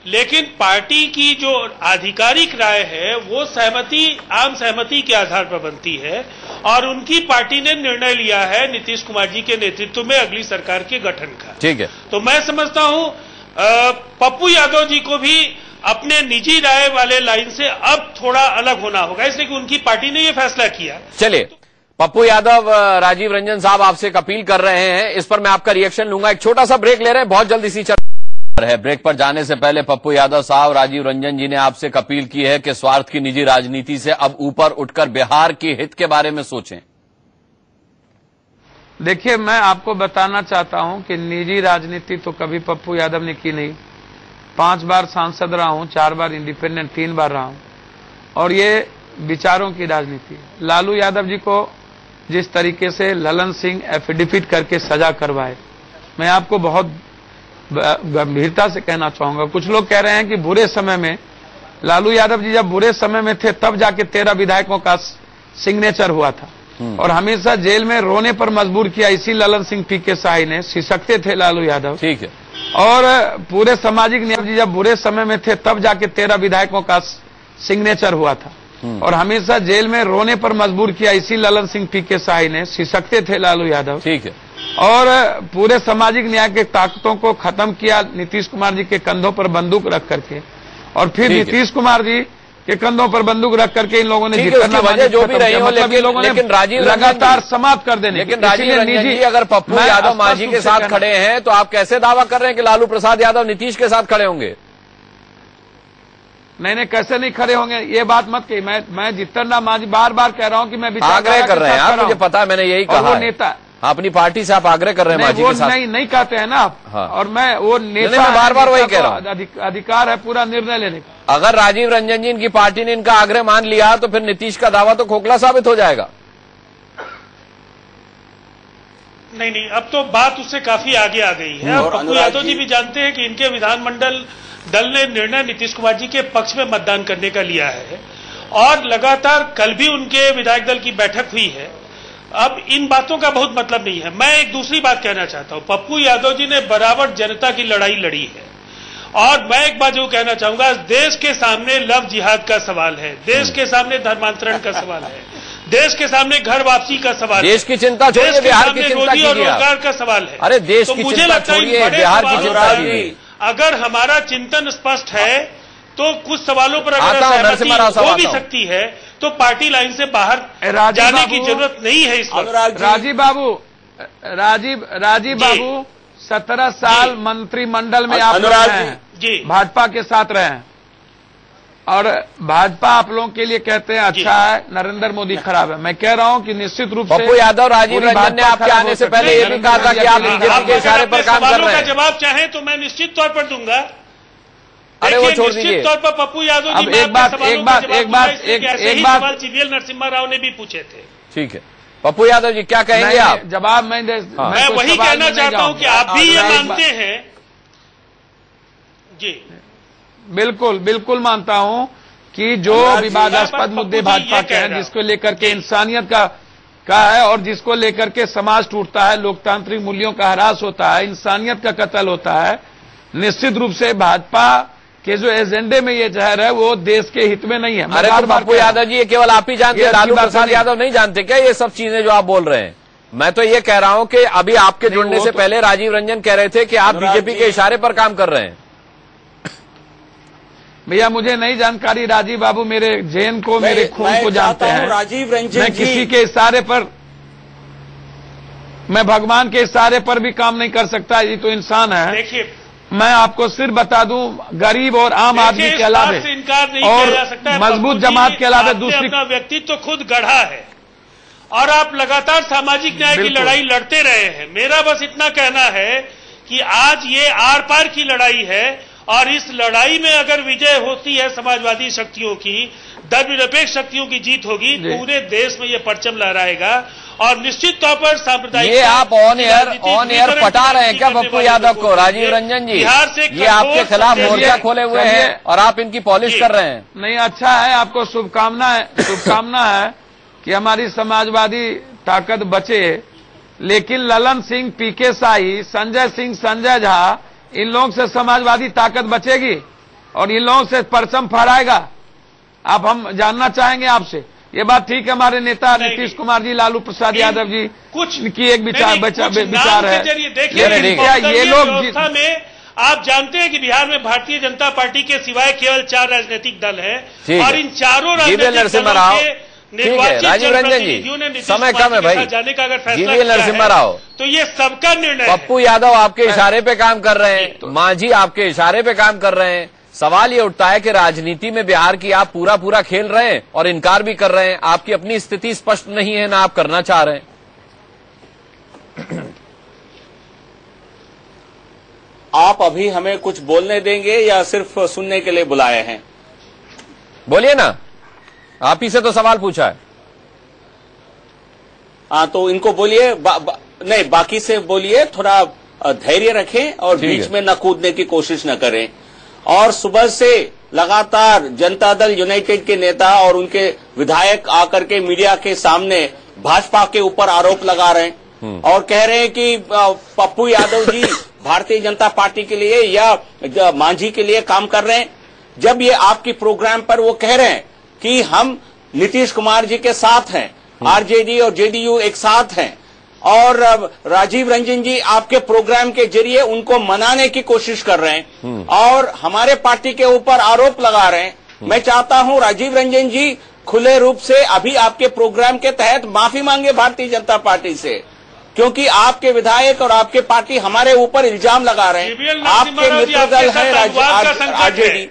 लेकिन पार्टी की जो आधिकारिक राय है वो आम सहमति के आधार पर बनती है और उनकी पार्टी ने निर्णय लिया है नीतीश कुमार जी के नेतृत्व में अगली सरकार के गठन का।
ठीक है,
तो मैं समझता हूं पप्पू यादव जी को भी अपने निजी राय वाले लाइन से अब थोड़ा अलग होना होगा, इसलिए कि उनकी पार्टी ने यह फैसला किया।
चलिए, पप्पू यादव राजीव रंजन साहब आपसे एक अपील कर रहे हैं, इस पर मैं आपका रिएक्शन लूंगा। एक छोटा सा ब्रेक ले रहे हैं, बहुत जल्द इसी चर्चा है। ब्रेक पर जाने से पहले पप्पू यादव साहब, राजीव रंजन जी ने आपसे एक अपील की है कि स्वार्थ की निजी राजनीति से अब ऊपर उठकर बिहार के हित के बारे में सोचें।
देखिए, मैं आपको बताना चाहता हूं कि निजी राजनीति तो कभी पप्पू यादव ने की नहीं। 5 बार सांसद रहा हूं, 4 बार इंडिपेंडेंट, 3 बार रहा हूं, और ये विचारों की राजनीति है। लालू यादव जी को जिस तरीके से ललन सिंह एफिडेविट करके सजा करवाए, मैं आपको बहुत गंभीरता से कहना चाहूंगा। कुछ लोग कह रहे हैं कि बुरे समय में, लालू यादव जी जब बुरे समय में थे तब जाके 13 विधायकों का सिग्नेचर हुआ था और हमेशा जेल में रोने पर मजबूर किया इसी ललन सिंह पीके शाही ने। सिसकते थे लालू यादव।
ठीक है,
और पूरे सामाजिक न्याय जी जब बुरे समय में थे तब जाके 13 विधायकों का सिग्नेचर हुआ था और हमेशा जेल में रोने पर मजबूर किया इसी ललन सिंह पीके शाही ने। सिसकते थे लालू यादव।
ठीक है,
और पूरे सामाजिक न्याय के ताकतों को खत्म किया नीतीश कुमार जी के कंधों पर बंदूक रख करके, और फिर नीतीश कुमार जी के कंधों पर बंदूक रख करके इन लोगों ने
जितना वजह जो भी रही हो, लेकिन राजीव
लगातार समाप्त कर देने।
लेकिन राजीव रंजन जी, अगर पप्पू यादव मांझी के साथ खड़े हैं तो आप कैसे दावा कर रहे हैं कि लालू प्रसाद यादव नीतीश के साथ खड़े होंगे?
नहीं, कैसे नहीं खड़े होंगे, ये बात मत कही। मैं जीतन राम मांझी बार बार कह रहा हूं कि मैं
आग्रह कर रहे हैं आप, मुझे पता है, मैंने यही कहा।
वो नेता
अपनी पार्टी से आप आग्रह कर रहे हैं मांझी के साथ।
नहीं कहते हैं ना आप।
हाँ।
और मैं वो नेता,
मैं बार बार वही कह रहा हूं,
अधिकार है पूरा निर्णय लेने का।
अगर राजीव रंजन जी इनकी पार्टी ने इनका आग्रह मान लिया तो फिर नीतीश का दावा तो खोखला साबित हो जाएगा।
नहीं, अब तो बात उससे काफी आगे आ गई है। पप्पू यादव जी भी जानते हैं कि इनके विधानमंडल दल ने निर्णय नीतीश कुमार जी के पक्ष में मतदान करने का लिया है और लगातार कल भी उनके विधायक दल की बैठक हुई है। अब इन बातों का बहुत मतलब नहीं है। मैं एक दूसरी बात कहना चाहता हूं, पप्पू यादव जी ने बराबर जनता की लड़ाई लड़ी है और मैं एक बात जो कहना चाहूंगा, देश के सामने लव जिहाद का सवाल है, देश के सामने धर्मांतरण का सवाल है, देश के सामने घर वापसी का सवाल है,
देश की चिंता छोड़िए, बिहार की चिंता
रोजी और रोजगार का सवाल है।
अरे देश
तो
की
मुझे
चिंता
लगता है
छोड़िए, बिहार की चिंता कीजिए।
अगर हमारा चिंतन स्पष्ट है तो कुछ सवालों पर अगर सहमति हो भी सकती है तो पार्टी लाइन से बाहर जाने की जरूरत नहीं है इस वक्त।
राजीव बाबू 17 साल मंत्रिमंडल में आप लोग रहे हैं, भाजपा के साथ रहे हैं, और भाजपा आप लोगों के लिए कहते हैं अच्छा है, नरेंद्र मोदी खराब है। मैं कह रहा हूं कि निश्चित रूप से
पप्पू यादव, राजीव रंजन ने आपके आने से पहले ये भी कहा था कि आप बीजेपी के इशारे पर काम कर रहे हैं।
जवाब चाहें तो मैं निश्चित तौर पर दूंगा।
अरे वो छोड़ दीजिए।
निश्चित तौर पर पप्पू यादव जी,
एक बात
जीवीएल नरसिम्हा राव ने भी पूछे थे।
ठीक है, पप्पू यादव जी क्या कहेंगे आप?
जवाब मैं
वही कहना चाहता हूं कि आप भी ये मानते हैं। जी
बिल्कुल मानता हूं कि जो विवादास्पद मुद्दे भाजपा के हैं, जिसको लेकर के इंसानियत का है और जिसको लेकर के समाज टूटता है, लोकतांत्रिक मूल्यों का ह्रास होता है, इंसानियत का कत्ल होता है, निश्चित रूप से भाजपा के जो एजेंडे में ये जहर है वो देश के हित में नहीं है।
अरे तो पप्पू यादव जी, ये केवल आप ही जानते हैं, लालू प्रसाद यादव नहीं जानते क्या ये सब चीजें जो आप बोल रहे हैं? मैं तो ये कह रहा हूं कि अभी आपके जुड़ने से पहले राजीव रंजन कह रहे थे कि आप बीजेपी के इशारे पर काम कर रहे हैं।
भैया मुझे नहीं जानकारी, राजीव बाबू मेरे जैन को, मेरे खून को जानते हैं।
राजीव रंजन
मैं किसी के इशारे पर, मैं भगवान के इशारे पर भी काम नहीं कर सकता, ये तो इंसान है।
देखिए,
मैं आपको सिर्फ बता दूं, गरीब और आम आदमी के अलावे और मजबूत जमात के अलावे दूसरी,
अपना व्यक्तित्व तो खुद गढ़ा है और आप लगातार सामाजिक न्याय की लड़ाई लड़ते रहे हैं। मेरा बस इतना कहना है कि आज ये आर पार की लड़ाई है और इस लड़ाई में अगर विजय होती है समाजवादी शक्तियों की, धर्मनिरपेक्ष शक्तियों की जीत होगी, पूरे देश में ये परचम लहराएगा और निश्चित तौर पर सांप्रदायिक।
ये आप ऑन एयर पटा रहे हैं क्या पप्पू यादव को? राजीव रंजन जी, ये आपके खिलाफ मोर्चा खोले हुए हैं और आप इनकी पॉलिश कर रहे हैं।
नहीं, अच्छा है, आपको शुभकामना है कि हमारी समाजवादी ताकत बचे, लेकिन ललन सिंह, पीके शाही, संजय सिंह, संजय झा, इन लोगों से समाजवादी ताकत बचेगी और इन लोगों से परचम फहराएगा। आप हम जानना चाहेंगे आपसे, ये बात ठीक है? हमारे नेता नीतीश कुमार जी, लालू प्रसाद यादव जी कुछ की एक विचार है,
ये लोग में आप जानते हैं कि बिहार में भारतीय जनता पार्टी के सिवाय केवल 4 राजनीतिक दल हैं और इन चारों राजनीतिक दलों के
राजीव रंजन जी, समय कम है भाई,
जाने का अगर फैसला
जीवीएल नरसिम्हा राव,
तो ये सबका निर्णय है।
पप्पू यादव आपके इशारे पे काम कर रहे हैं, मांझी आपके इशारे पे काम कर रहे हैं। सवाल ये उठता है कि राजनीति में बिहार की आप पूरा खेल रहे हैं और इनकार भी कर रहे हैं। आपकी अपनी स्थिति स्पष्ट नहीं है, ना आप करना चाह रहे हैं।
आप अभी हमें कुछ बोलने देंगे या सिर्फ सुनने के लिए बुलाए हैं?
बोलिए ना, आप ही से तो सवाल पूछा है।
हाँ, तो इनको बोलिए, नहीं बाकी से बोलिए, थोड़ा धैर्य रखें और बीच में न कूदने की कोशिश न करें। और सुबह से लगातार जनता दल यूनाइटेड के नेता और उनके विधायक आकर के मीडिया के सामने भाजपा के ऊपर आरोप लगा रहे हैं और कह रहे हैं कि पप्पू यादव जी भारतीय जनता पार्टी के लिए या मांझी के लिए काम कर रहे हैं, जब ये आपकी प्रोग्राम पर वो कह रहे हैं कि हम नीतीश कुमार जी के साथ हैं, आरजेडी और जेडीयू एक साथ हैं, और राजीव रंजन जी आपके प्रोग्राम के जरिए उनको मनाने की कोशिश कर रहे हैं और हमारे पार्टी के ऊपर आरोप लगा रहे हैं। मैं चाहता हूं राजीव रंजन जी खुले रूप से अभी आपके प्रोग्राम के तहत माफी मांगे भारतीय जनता पार्टी से, क्योंकि आपके विधायक और आपके पार्टी हमारे ऊपर इल्जाम लगा रहे हैं। आपके मित्र दल है आरजेडी,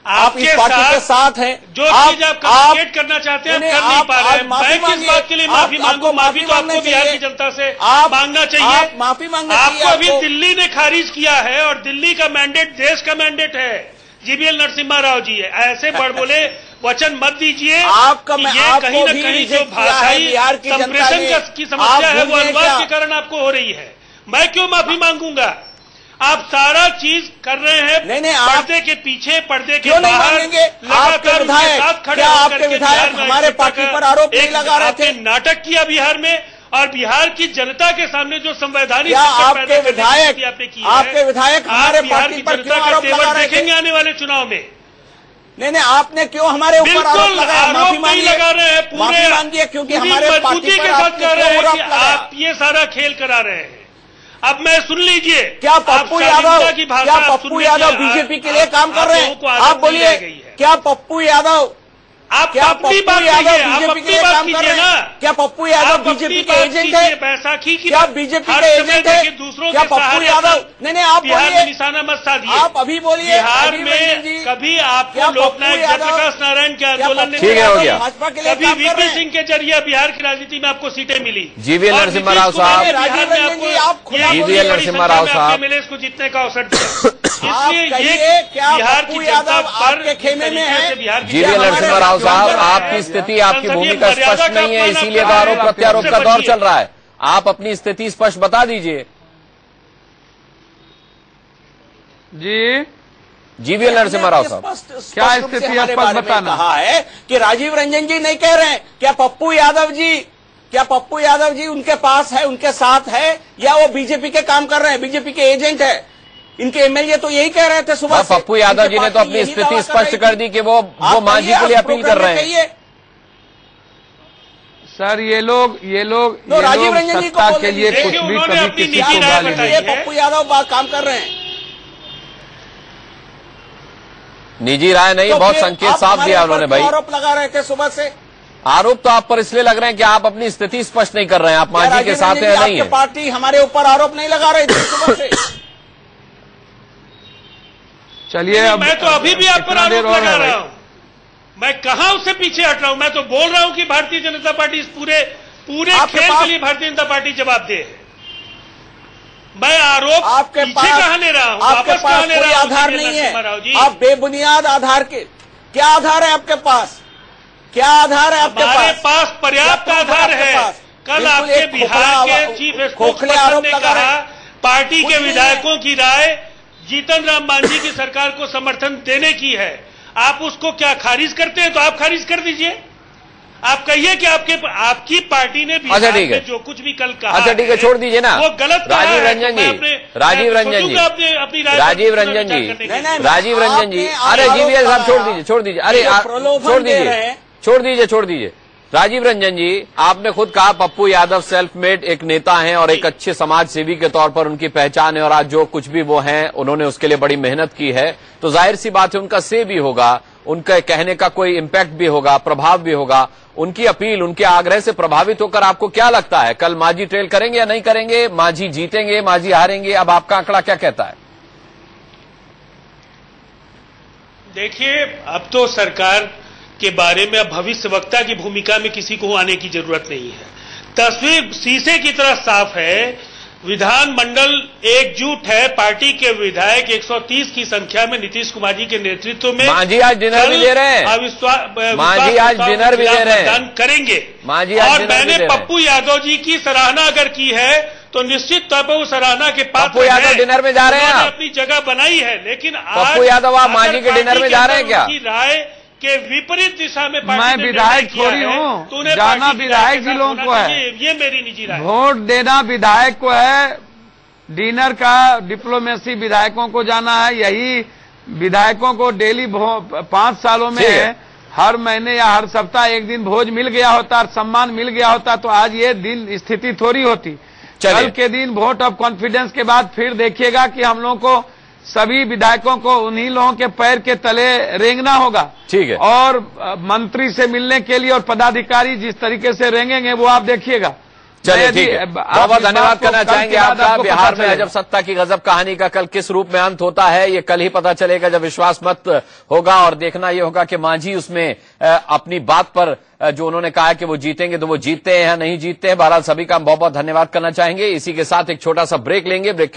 आप इस पार्टी के साथ हैं,
जो चीज आप कम्युनिकेट करना चाहते हैं कर नहीं पा रहे हैं। मैं किस बात के लिए माफी मांगू? माफी तो आपको बिहार की जनता से मांगना चाहिए।
माफी मांगना
आपको अभी दिल्ली ने खारिज किया है और दिल्ली का मैंडेट देश का मैंडेट है, जीवीएल नरसिम्हा राव जी है। ऐसे बड़बोले वचन मत दीजिए।
आपका
ये कहीं न कहीं जो भाषाई संप्रेषण की समस्या है वो अनुवाद के कारण आपको हो रही है। मैं क्यों माफी मांगूंगा? आप सारा चीज कर रहे हैं,
नहीं
पर्दे के पीछे, पर्दे के
क्यों नहीं
बाहर
मांगेंगे? आपके विधायक, क्या आपके विधायक हमारे पार्टी पर आरोप नहीं लगा रहे थे?
नाटक किया बिहार में और बिहार की जनता के सामने जो संवैधानिक
आपके विधायक हमारे पार्टी पर क्यों आरोप लगा रहे थे?
देखेंगे आने वाले चुनाव में।
नहीं, आपने क्यों हमारे ऊपर आरोप लगाया?
माफी मांगिए, लगा रहे हैं, पूरे
मांगिए, क्योंकि हमारे पार्टी
के साथ कह रहे हैं कि आप ये सारा खेल करा रहे हैं। अब मैं सुन लीजिए,
क्या पप्पू यादव बीजेपी के लिए काम कर रहे हैं? आप बोलिए, क्या पप्पू यादव
अपनी बात
बीजेपी के लिए काम कर रहे हैं? क्या पप्पू यादव बीजेपी के एजेंट है?
बैसाखी की
क्या बीजेपी के एजेंट है? क्या पप्पू यादव? नहीं, आप बोलिए,
निशाना मत साधिए।
आप अभी बोलिए।
बिहार में कभी आपको लोकनायक जयप्रकाश नारायण के आंदोलन ने
भाजपा के लिए
कभी वीपी सिंह के जरिए बिहार की राजनीति में आपको सीटें मिली?
जीवीएल नरसिम्हा राव साहब, जीवीएल नरसिम्हा राव साहब
एमएलए को जीतने का अवसर दिया। इसलिए ये बिहार की जनता पर
खेमे में है।
जीवीएल नरसिम्हा राव साहब, आपकी स्थिति, आपकी भूमिका स्पष्ट नहीं है, इसीलिए तो आरोप प्रत्यारोप का दौर चल रहा है। आप अपनी स्थिति स्पष्ट बता दीजिए।
जी
जीवीएल नरसिम्हा राव साहब,
क्या स्थिति है स्पष्ट बताना।
कहा है कि राजीव रंजन जी नहीं कह रहे हैं। क्या पप्पू यादव जी उनके पास है, उनके साथ है, या वो बीजेपी के काम कर रहे हैं, बीजेपी के एजेंट है? इनके एमएलए तो यही कह रहे थे सुबह से।
पप्पू यादव जी ने तो अपनी स्थिति स्पष्ट कर दी कि वो मांझी के लिए अपील कर रहे हैं।
सर ये लोग
राजीव रंजन जी
सत्ता के लिए कुछ भी कभी किसी को गाली नहीं।
पप्पू यादव काम कर रहे हैं।
निजी राय नहीं, बहुत संकेत साफ दिया उन्होंने भाई।
आरोप लगा रहे थे सुबह से।
आरोप तो आप पर इसलिए लग रहे हैं कि आप अपनी स्थिति स्पष्ट नहीं कर रहे हैं। आप मांझी के साथ है नहीं है?
पार्टी हमारे ऊपर आरोप नहीं लगा रही थी सुबह से।
चलिए, अब
मैं तो अभी भी आप पर आरोप लगा रहा हूं। मैं कहां उससे पीछे हट रहा हूं? मैं तो बोल रहा हूं कि भारतीय जनता पार्टी इस पूरे खेल के लिए भारतीय जनता पार्टी जवाबदेह है। मैं आरोप
आपके
पीछे कहां ले रहा हूं?
आपके पास कोई आधार नहीं है। आप बेबुनियाद आधार के, क्या आधार है आपके पास? क्या आधार है आपके पास?
हमारे पास पर्याप्त आधार है। कल आपके बिहार के चीफ स्पोक्सपर्सन ने कहा पार्टी के विधायकों की राय जीतन राम मांझी की सरकार को समर्थन देने की है। आप उसको क्या खारिज करते हैं? तो आप खारिज कर दीजिए। आप कहिए कि आपकी पार्टी ने बिहार में जो कुछ भी कल कहा,
अच्छा ठीक है, छोड़ दीजिए ना।
वो गलत
राजीव रंजन जी, राजीव रंजन जी, अरे जीवीएल साहब छोड़ दीजिए, अरे छोड़ दीजिए। राजीव रंजन जी, आपने खुद कहा पप्पू यादव सेल्फ मेड एक नेता हैं और एक अच्छे समाज सेवी के तौर पर उनकी पहचान है, और आज जो कुछ भी वो हैं उन्होंने उसके लिए बड़ी मेहनत की है, तो जाहिर सी बात है उनका से भी होगा, उनके कहने का कोई इम्पैक्ट भी होगा, प्रभाव भी होगा। उनकी अपील, उनके आग्रह से प्रभावित होकर आपको क्या लगता है कल मांझी ट्रेल करेंगे या नहीं करेंगे? मांझी जीतेंगे, मांझी हारेंगे? अब आपका आंकड़ा क्या कहता है?
देखिए, अब तो सरकार के बारे में अब भविष्यवक्ता की भूमिका में किसी को आने की जरूरत नहीं है। तस्वीर शीशे की तरह साफ है। विधानमंडल एकजुट है। पार्टी के विधायक 130 की संख्या में नीतीश कुमार जी के नेतृत्व में
मांझी आज डिनर भी दे रहे हैं। मांझी आज डिनर भी दे रहे हैं।
मतदान करेंगे।
और
मैंने पप्पू यादव जी की सराहना अगर की है तो निश्चित तौर पर वो सराहना के पात्र
पप्पू यादव डिनर में जा रहे हैं।
अपनी जगह बनाई है, लेकिन
पप्पू यादव आप मांझी के डिनर में जा रहे हैं क्या?
राय के विपरीत दिशा में
मैं विधायक थोड़ी हूँ, जाना विधायक जी लोगों को है।
ये मेरी निजी राय।
वोट देना विधायक को है, डिनर का डिप्लोमेसी विधायकों को जाना है। यही विधायकों को डेली 5 सालों में हर महीने या हर सप्ताह एक दिन भोज मिल गया होता, सम्मान मिल गया होता, तो आज ये दिन स्थिति थोड़ी होती। कल के दिन वोट ऑफ कॉन्फिडेंस के बाद फिर देखिएगा कि हम लोगों को सभी विधायकों को उन्हीं लोगों के पैर के तले रेंगना होगा।
ठीक है।
और मंत्री से मिलने के लिए और पदाधिकारी जिस तरीके से रेंगेंगे वो आप देखिएगा।
चलिए ठीक है, बहुत धन्यवाद करना चाहेंगे आपका। बिहार में अजब सत्ता की गजब कहानी का कल किस रूप में अंत होता है ये कल ही पता चलेगा, जब विश्वास मत होगा। और देखना ये होगा कि मांझी उसमें अपनी बात पर जो उन्होंने कहा कि वो जीतेंगे तो वो जीतते हैं या नहीं जीतते हैं। बहरहाल सभी का बहुत बहुत धन्यवाद करना चाहेंगे। इसी के साथ एक छोटा सा ब्रेक लेंगे। ब्रेक के